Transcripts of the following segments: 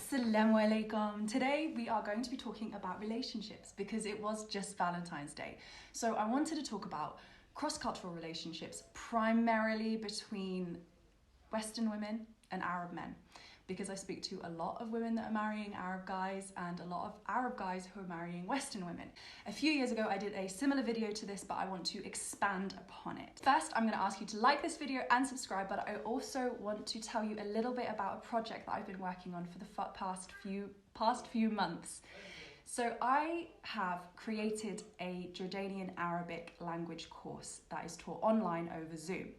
Assalamu alaikum. Today we are going to be talking about relationships because it was just Valentine's Day. So I wanted to talk about cross-cultural relationships primarily between Western women and Arab men, because I speak to a lot of women that are marrying Arab guys and a lot of Arab guys who are marrying Western women. A few years ago I did a similar video to this, but I want to expand upon it. First, I'm going to ask you to like this video and subscribe, but I also want to tell you a little bit about a project that I've been working on for the past few months. So I have created a Jordanian Arabic language course that is taught online over Zoom.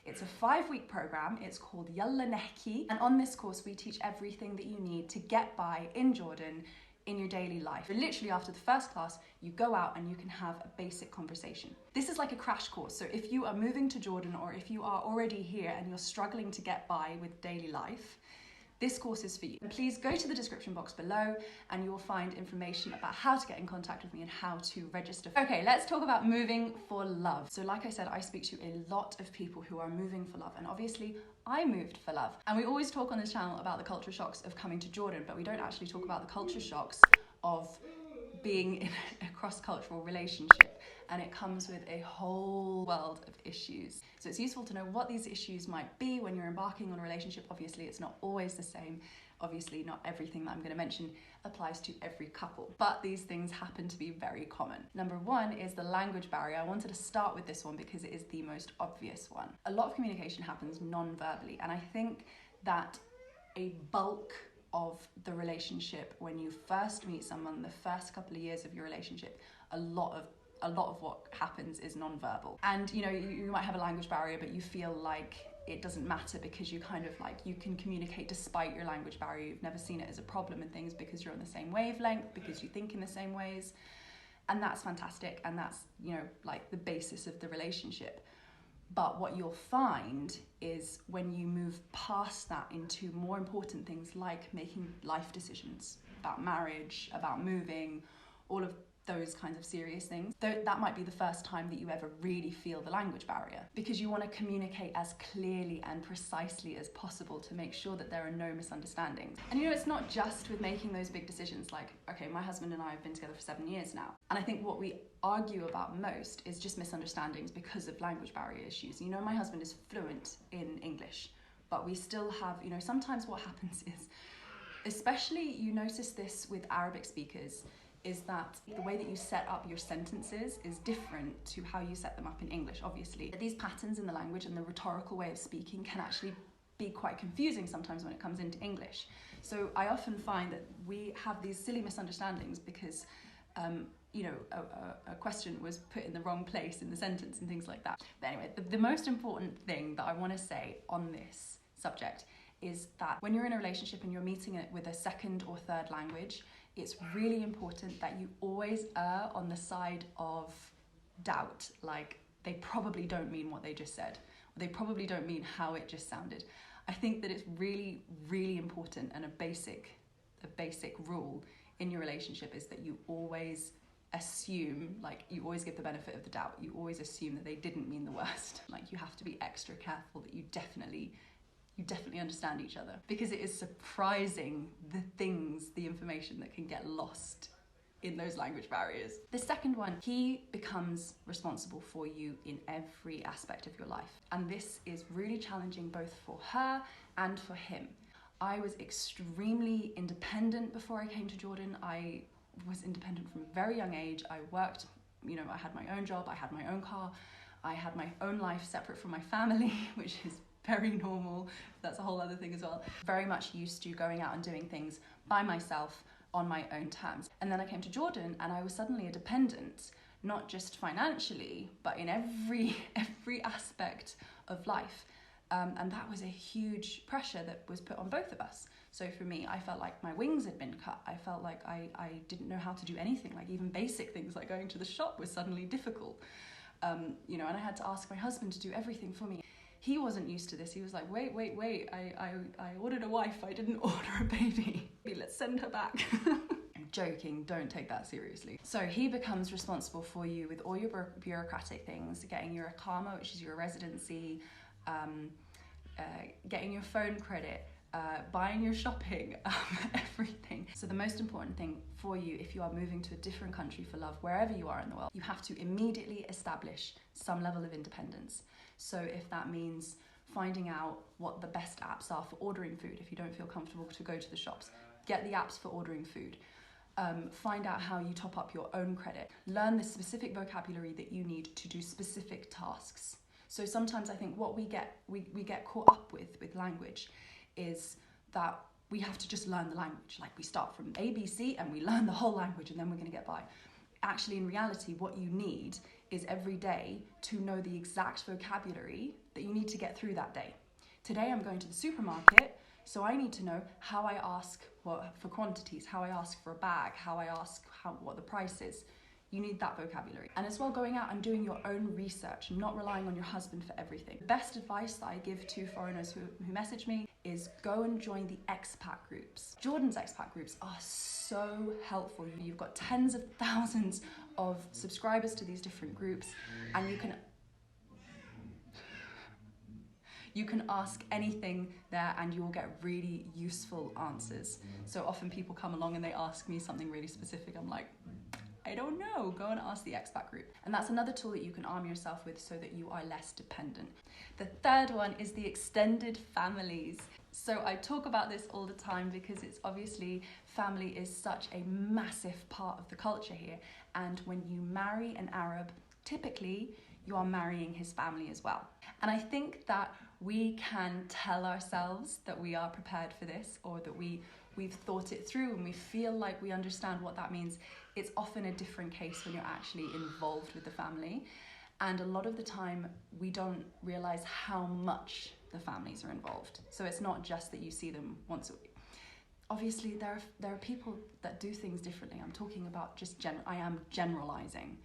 It's a 5-week program. It's called Yalaneki, and on this course we teach everything that you need to get by in Jordan in your daily life. So literally after the first class, you go out and you can have a basic conversation. This is like a crash course, so if you are moving to Jordan or if you are already here and you're struggling to get by with daily life, this course is for you. Please go to the description box below and you will find information about how to get in contact with me and how to register. Okay, let's talk about moving for love. So like I said, I speak to a lot of people who are moving for love, and obviously I moved for love. And we always talk on this channel about the culture shocks of coming to Jordan, but we don't actually talk about the culture shocks of being in a cross-cultural relationship, and it comes with a whole world of issues. So it's useful to know what these issues might be when you're embarking on a relationship. Obviously, it's not always the same. Obviously, not everything that I'm going to mention applies to every couple, but these things happen to be very common. Number one is the language barrier. I wanted to start with this one because it is the most obvious one. A lot of communication happens non-verbally, and I think that a bulk of the relationship, when you first meet someone, the first couple of years of your relationship, a lot of what happens is non-verbal. And you know, you might have a language barrier, but you feel like it doesn't matter because you kind of like, you can communicate despite your language barrier. You've never seen it as a problem and things because you're on the same wavelength, because you think in the same ways, and that's fantastic, and that's, you know, like the basis of the relationship. But what you'll find is when you move past that into more important things like making life decisions about marriage, about moving, all of those kinds of serious things, that might be the first time that you ever really feel the language barrier, because you want to communicate as clearly and precisely as possible to make sure that there are no misunderstandings. And you know, it's not just with making those big decisions, like, okay, my husband and I have been together for 7 years now, and I think what we argue about most is just misunderstandings because of language barrier issues. You know, my husband is fluent in English, but we still have, you know, sometimes what happens is, especially you notice this with Arabic speakers, is that the way that you set up your sentences is different to how you set them up in English, obviously. These patterns in the language and the rhetorical way of speaking can actually be quite confusing sometimes when it comes into English. So I often find that we have these silly misunderstandings because you know, a question was put in the wrong place in the sentence and things like that. But anyway, the most important thing that I want to say on this subject is that when you're in a relationship and you're meeting it with a second or third language, it's really important that you always err on the side of doubt. Like, they probably don't mean what they just said, or they probably don't mean how it just sounded. I think that it's really, really important, and a basic rule in your relationship is that you always assume, like, you always give the benefit of the doubt. You always assume that they didn't mean the worst. Like, you have to be extra careful that you definitely understand each other, because it is surprising the information that can get lost in those language barriers. The second one, he becomes responsible for you in every aspect of your life, and this is really challenging both for her and for him. I was extremely independent before I came to Jordan. I was independent from a very young age. I worked, you know, I had my own job, I had my own car, I had my own life separate from my family, which is very normal. That's a whole other thing as well. Very much used to going out and doing things by myself on my own terms. And then I came to Jordan and I was suddenly a dependent, not just financially, but in every aspect of life. And that was a huge pressure that was put on both of us. So for me, I felt like my wings had been cut. I felt like I didn't know how to do anything. Like, even basic things like going to the shop was suddenly difficult. You know, and I had to ask my husband to do everything for me. He wasn't used to this. He was like, wait, I ordered a wife, I didn't order a baby. Let's send her back. I'm joking, don't take that seriously. So he becomes responsible for you with all your bureaucratic things, getting your iqama, which is your residency, getting your phone credit, buying your shopping, everything. So the most important thing for you, if you are moving to a different country for love, wherever you are in the world, you have to immediately establish some level of independence. So if that means finding out what the best apps are for ordering food, if you don't feel comfortable to go to the shops, get the apps for ordering food. Find out how you top up your own credit. Learn the specific vocabulary that you need to do specific tasks. So sometimes I think what we get caught up with language is that we have to just learn the language. Like we start from ABC and we learn the whole language and then we're going to get by. Actually, in reality, what you need is every day to know the exact vocabulary that you need to get through that day. Today I'm going to the supermarket, so I need to know how I ask for quantities, how I ask for a bag, how I ask what the price is. You need that vocabulary. And as well, going out and doing your own research and not relying on your husband for everything. The best advice that I give to foreigners who message me is go and join the expat groups. Jordan's expat groups are so helpful. You've got tens of thousands of subscribers to these different groups, and you can ask anything there and you will get really useful answers. So often people come along and they ask me something really specific. I'm like, I don't know, go and ask the expat group. And that's another tool that you can arm yourself with so that you are less dependent. The third one is the extended families. So I talk about this all the time because it's obviously family is such a massive part of the culture here. And when you marry an Arab, typically you are marrying his family as well. And I think that we can tell ourselves that we are prepared for this, or that we've thought it through and we feel like we understand what that means. It's often a different case when you're actually involved with the family. And a lot of the time we don't realize how much the families are involved. So it's not just that you see them once a week. Obviously there are people that do things differently. I'm talking about I am generalizing.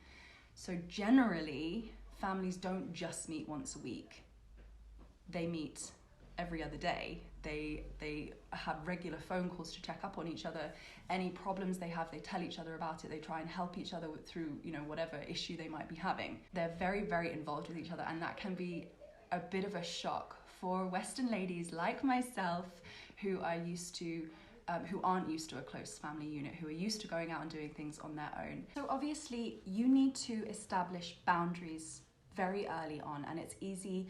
So generally families don't just meet once a week. They meet every other day. They have regular phone calls to check up on each other. Any problems they have, they tell each other about it. They try and help each other through, whatever issue they might be having. They're very, very involved with each other, and that can be a bit of a shock for Western ladies like myself who aren't used to a close family unit, who are used to going out and doing things on their own. So obviously you need to establish boundaries very early on, and it's easy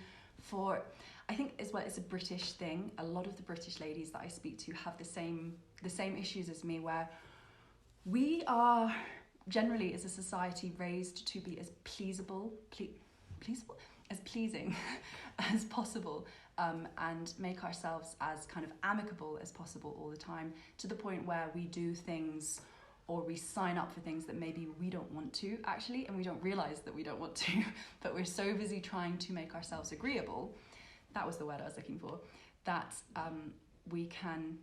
I think as well, it's a British thing. A lot of the British ladies that I speak to have the same issues as me, where we are generally as a society raised to be as pleasing as possible, and make ourselves as kind of amicable as possible all the time, to the point where we do things or we sign up for things that maybe we don't want to actually, and we don't realize that we don't want to, but we're so busy trying to make ourselves agreeable, that was the word I was looking for, that we can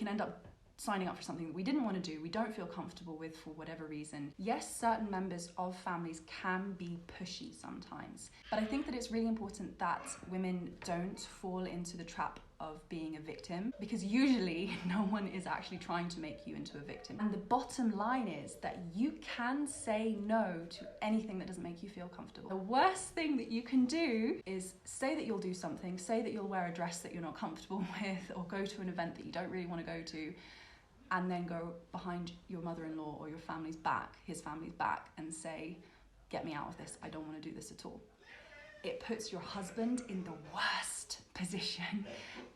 end up signing up for something that we didn't want to do, we don't feel comfortable with for whatever reason. Yes, certain members of families can be pushy sometimes, but I think that it's really important that women don't fall into the trap of being a victim, because usually no one is actually trying to make you into a victim. And the bottom line is that you can say no to anything that doesn't make you feel comfortable. The worst thing that you can do is say that you'll do something, say that you'll wear a dress that you're not comfortable with, or go to an event that you don't really want to go to, and then go behind your mother-in-law or your family's back, his family's back, and say, get me out of this, I don't want to do this at all. It puts your husband in the worst position,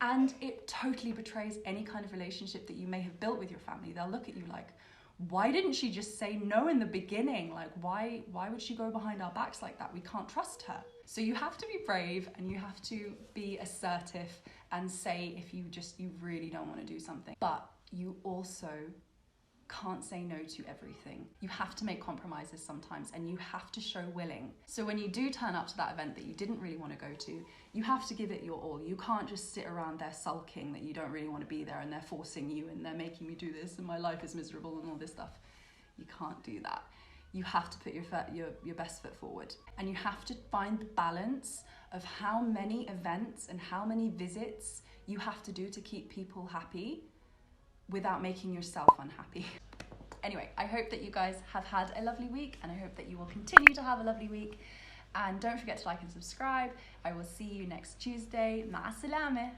and it totally betrays any kind of relationship that you may have built with your family. They'll look at you like, why didn't she just say no in the beginning? Like, why would she go behind our backs like that? We can't trust her. So you have to be brave, and you have to be assertive and say if you really don't want to do something. But you also can't say no to everything. You have to make compromises sometimes, and you have to show willing. So when you do turn up to that event that you didn't really want to go to, you have to give it your all. You can't just sit around there sulking that you don't really want to be there, and they're forcing you and they're making me do this and my life is miserable and all this stuff. You can't do that. You have to put your best foot forward, and you have to find the balance of how many events and how many visits you have to do to keep people happy without making yourself unhappy. Anyway, I hope that you guys have had a lovely week, and I hope that you will continue to have a lovely week. And don't forget to like and subscribe. I will see you next Tuesday. مع السلامة.